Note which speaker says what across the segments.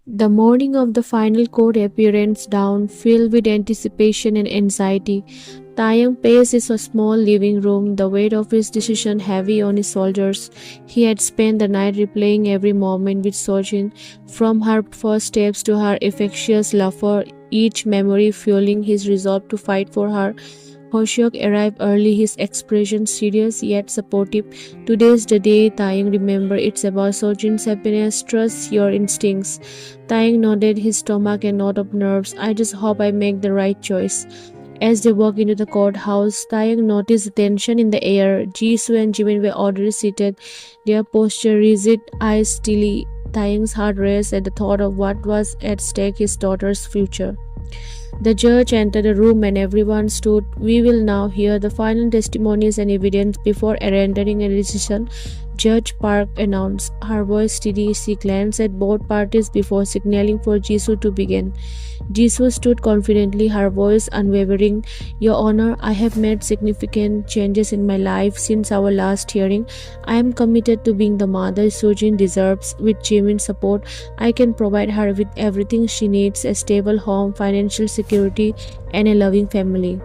Speaker 1: The morning of the final court appearance dawned, filled with anticipation and anxiety. Taeyang paced his small living room, the weight of his decision heavy on his shoulders. He had spent the night replaying every moment with Sojin, from her first steps to her infectious laughter, each memory fueling his resolve to fight for her. Hoshyok arrived early, his expression serious yet supportive. Today is the day, Taeyang. Remember, it's about Sojin's happiness. Trust your instincts. Taeyang nodded, his stomach a knot of nerves. I just hope I make the right choice. As they walked into the courthouse, Taeyang noticed the tension in the air. Jisoo and Jimin were already seated, their posture rigid, eyes steely. Taeyang's heart raced at the thought of what was at stake, his daughter's future. The judge entered the room and everyone stood. We will now hear the final testimonies and evidence before rendering a decision, Judge Park announced, her voice steady. She glanced at both parties before signaling for Jisoo to begin. Jisoo stood confidently, her voice unwavering. Your Honor, I have made significant changes in my life since our last hearing. I am committed to being the mother Sojin deserves. With Jimin's support, I can provide her with everything she needs, a stable home, financial security, and a loving family.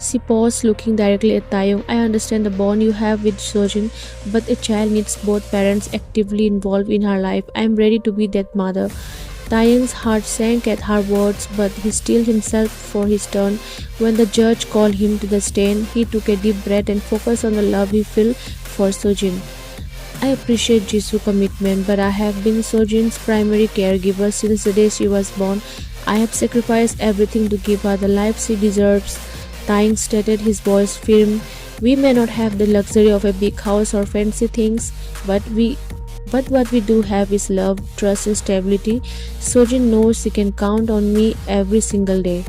Speaker 1: She paused, looking directly at Taeyong. I understand the bond you have with Sojin, but a child needs both parents actively involved in her life. I am ready to be that mother. Taeyong's heart sank at her words, but he steeled himself for his turn. When the judge called him to the stand, he took a deep breath and focused on the love he felt for Sojin. I appreciate Jisoo's commitment, but I have been Sojin's primary caregiver since the day she was born. I have sacrificed everything to give her the life she deserves. Tying stated, his voice firm. We may not have the luxury of a big house or fancy things, but what we do have is love, trust and stability. Sojin knows she can count on me every single day.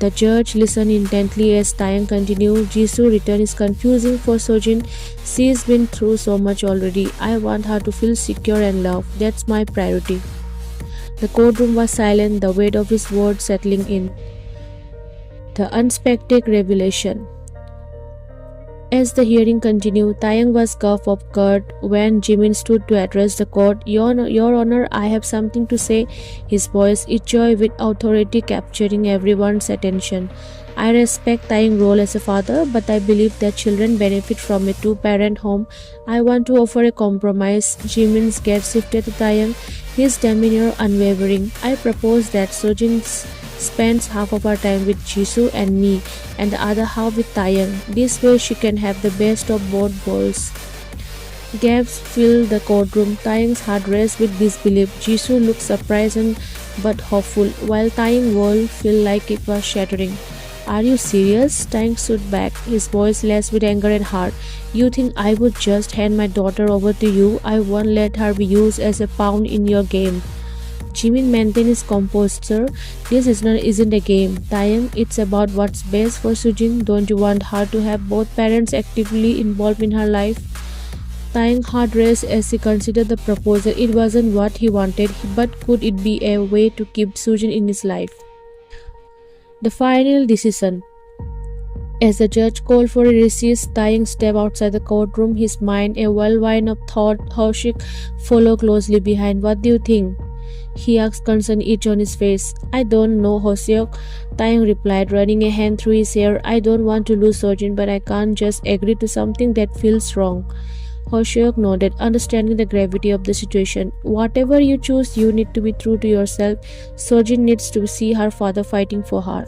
Speaker 1: The judge listened intently as Taeyang continued. Jisoo return is confusing for Sojin. She's been through so much already. I want her to feel secure and loved. That's my priority. The courtroom was silent, the weight of his words settling in. The unexpected revelation. As the hearing continued, Taeyang was cuff of court when Jimin stood to address the court. Your Honor, I have something to say. His voice is joy with authority capturing everyone's attention. I respect Taeyang's role as a father, but I believe that children benefit from a two-parent home. I want to offer a compromise. Jimin's gaze shifted to Taeyang, his demeanor unwavering. I propose that Sojin spends half of her time with Jisoo and me, and the other half with Taeyang. This way she can have the best of both worlds. Gasps filled the courtroom. Taeyang's heart raced with disbelief. Jisoo looked surprised but hopeful, while Taeyang's world felt like it was shattering. Are you serious? Taeyang stood back, his voice laced with anger and heart. You think I would just hand my daughter over to you? I won't let her be used as a pawn in your game. Jimin maintained his composure. This isn't a game, Taeyang. It's about what's best for Sojin. Don't you want her to have both parents actively involved in her life? Taeyang's heart raced as he considered the proposal. It wasn't what he wanted, but could it be a way to keep Sojin in his life? The final decision. As the judge called for a recess, Taeyang stepped outside the courtroom, his mind a whirlwind of thought. Hoshyok followed closely behind. What do you think? He asked, concern itch on his face. I don't know, Hoshyok, Taeyang replied, running a hand through his hair. I don't want to lose Sojin, but I can't just agree to something that feels wrong. Hoshyok nodded, understanding the gravity of the situation. Whatever you choose, you need to be true to yourself. Sojin needs to see her father fighting for her.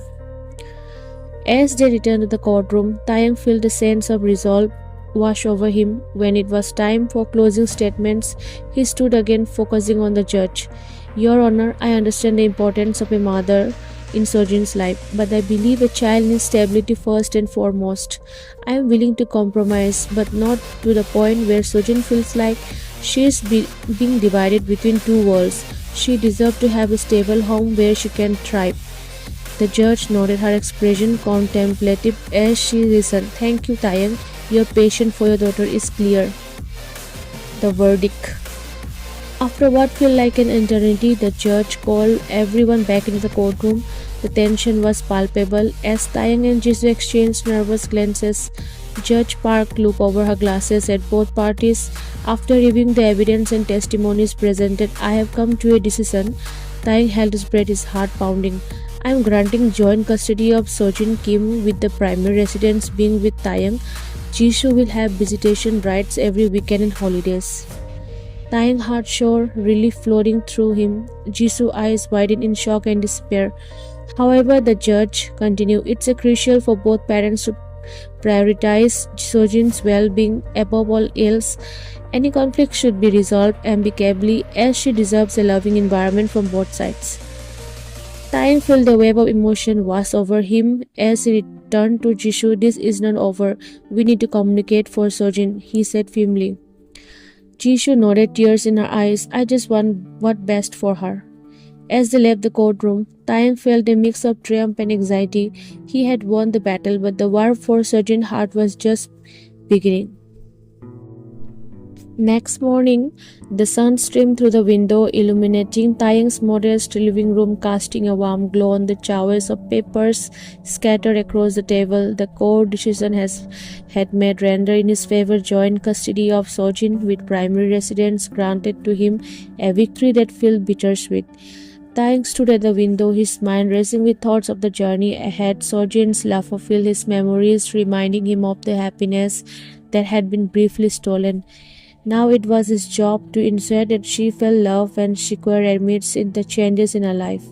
Speaker 1: As they returned to the courtroom, Taeyang felt a sense of resolve wash over him. When it was time for closing statements, he stood again, focusing on the judge. Your Honor, I understand the importance of a mother in Sojin's life, but I believe a child needs stability first and foremost. I am willing to compromise, but not to the point where Sojin feels like she is being divided between two worlds. She deserves to have a stable home where she can thrive. The judge nodded, her expression contemplative as she listened. Thank you, Taeyang. Your passion for your daughter is clear. The verdict. After what felt like an eternity, the judge called everyone back into the courtroom. The tension was palpable as Taeyang and Jisoo exchanged nervous glances. Judge Park looked over her glasses at both parties. After reviewing the evidence and testimonies presented, I have come to a decision. Taeyang held his breath, his heart pounding. I am granting joint custody of Sojin Kim, with the primary residence being with Taeyang. Jisoo will have visitation rights every weekend and holidays. Taeyang heart sore, relief flowing through him. Jisoo's eyes widened in shock and despair. However, the judge continued, it's crucial for both parents to prioritize Sojin's well-being above all else. Any conflict should be resolved amicably, as she deserves a loving environment from both sides. Taeyang felt the wave of emotion wash over him as he returned to Jisoo. This is not over. We need to communicate for Sojin, he said firmly. Jisoo nodded, tears in her eyes. I just want what's best for her. As they left the courtroom, Taeyang felt a mix of triumph and anxiety. He had won the battle, but the war for Sojin's heart was just beginning. Next morning, the sun streamed through the window, illuminating Taeyang's modest living room, casting a warm glow on the showers of papers scattered across the table. The court decision had made render in his favor joint custody of Sojin, with primary residence granted to him, a victory that felt bittersweet. Taeyang stood at the window, his mind racing with thoughts of the journey ahead. Sojin's laughter filled his memories, reminding him of the happiness that had been briefly stolen. Now it was his job to ensure that she felt love and secure amidst the changes in her life.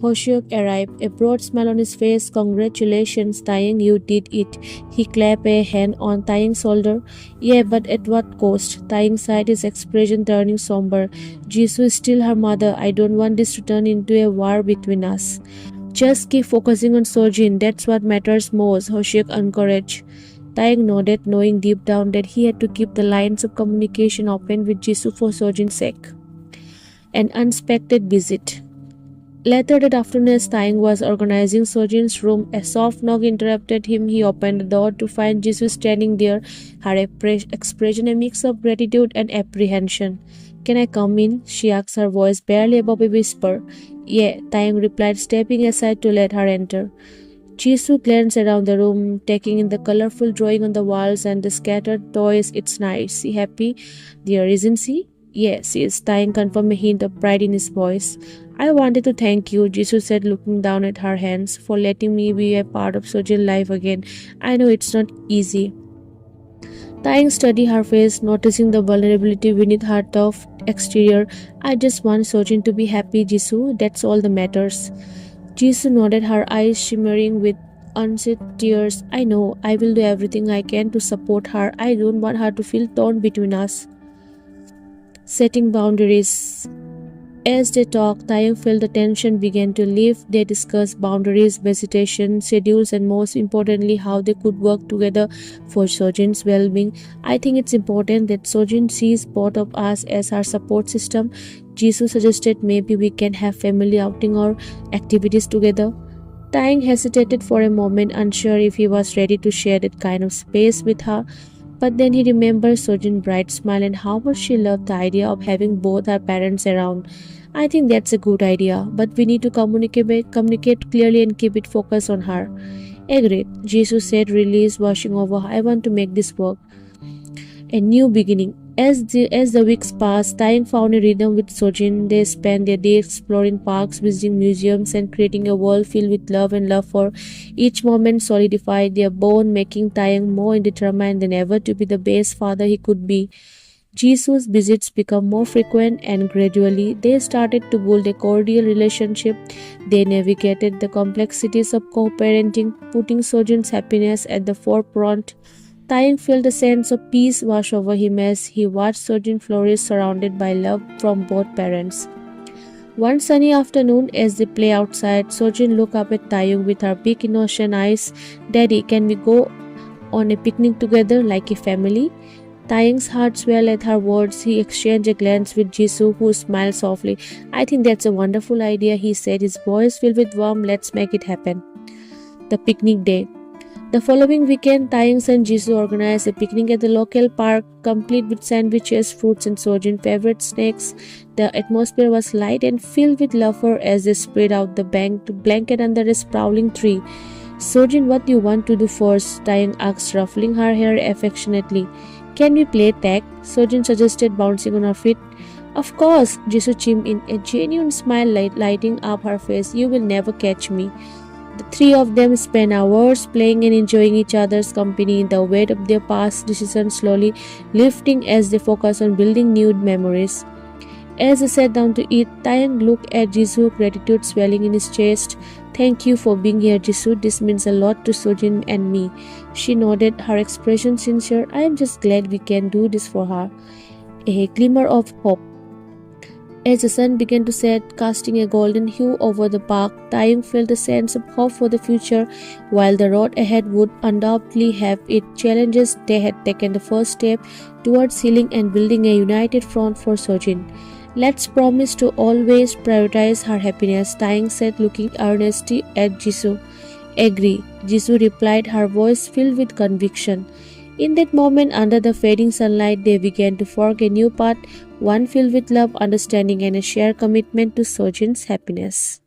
Speaker 1: Hoseok arrived, a broad smile on his face. Congratulations, Taeyang, you did it. He clapped a hand on Taeyang's shoulder. Yeah, but at what cost? Taeyang sighed, his expression turning somber. Jisoo is still her mother. I don't want this to turn into a war between us. Just keep focusing on Sojin. That's what matters most, Hoseok encouraged. Taeyang nodded, knowing deep down that he had to keep the lines of communication open with Jisoo for Sojin's sake. An unexpected visit. Later that afternoon, as Taeyang was organizing Sojin's room, a soft knock interrupted him. He opened the door to find Jisoo standing there, her expression a mix of gratitude and apprehension. Can I come in? She asked, her voice barely above a whisper. Yeah, Taeyang replied, stepping aside to let her enter. Jisoo glanced around the room, taking in the colorful drawing on the walls and the scattered toys. It's nice. She happy? There, isn't she? Yes, he is. Taeyang confirmed, a hint of pride in his voice. I wanted to thank you, Jisoo said, looking down at her hands, for letting me be a part of Sojin's life again. I know it's not easy. Taeyang studied her face, noticing the vulnerability beneath her tough exterior. I just want Sojin to be happy, Jisoo. That's all that matters. Jisoo nodded, her eyes shimmering with unshed tears. I know, I will do everything I can to support her. I don't want her to feel torn between us. Setting boundaries. As they talked, Taeyang felt the tension began to lift. They discussed boundaries, visitation, schedules, and most importantly, how they could work together for Sojin's well-being. I think it's important that Sojin sees both of us as her support system. Jisoo suggested maybe we can have family outing or activities together. Taeyang hesitated for a moment, unsure if he was ready to share that kind of space with her. But then he remembered Sojin's bright smile and how much she loved the idea of having both her parents around. I think that's a good idea, but we need to communicate clearly and keep it focused on her. Agreed, Jisoo said, release washing over. I want to make this work. A new beginning. As the weeks passed, Taeyang found a rhythm with Sojin. They spent their day exploring parks, visiting museums, and creating a world filled with love and love for each moment solidified their bond, making Taeyang more determined than ever to be the best father he could be. Jisoo's visits became more frequent, and gradually they started to build a cordial relationship. They navigated the complexities of co-parenting, putting Sojin's happiness at the forefront. Taeyang felt a sense of peace wash over him as he watched Sojin flourish, surrounded by love from both parents. One sunny afternoon, as they play outside, Sojin looked up at Taeyang with her big innocent eyes. Daddy, can we go on a picnic together like a family? Taeyang's heart swelled at her words. He exchanged a glance with Jisoo, who smiled softly. I think that's a wonderful idea, he said, his voice filled with warmth. Let's make it happen. The picnic day. The following weekend, Taeyang and Jisoo organized a picnic at the local park, complete with sandwiches, fruits, and Sojin's favorite snacks. The atmosphere was light and filled with laughter as they spread out the blanket under a sprawling tree. Sojin, what do you want to do first? Taeyang asked, ruffling her hair affectionately. Can we play tag? Sojin suggested, bouncing on her feet. Of course, Jisoo chimed in, a genuine smile lighting up her face. You will never catch me. The three of them spent hours playing and enjoying each other's company, the weight of their past decisions slowly lifting as they focus on building new memories. As they sat down to eat, Taeyang looked at Jisoo, gratitude swelling in his chest. Thank you for being here, Jisoo. This means a lot to Sojin and me. She nodded, her expression sincere. I am just glad we can do this for her. A glimmer of hope. As the sun began to set, casting a golden hue over the park, Taeyang felt a sense of hope for the future. While the road ahead would undoubtedly have its challenges, they had taken the first step towards healing and building a united front for Sojin. Let's promise to always prioritize her happiness, Taeyang said, looking earnestly at Jisoo. Agree, Jisoo replied, her voice filled with conviction. In that moment, under the fading sunlight, they began to forge a new path, one filled with love, understanding, and a shared commitment to Sojin's happiness.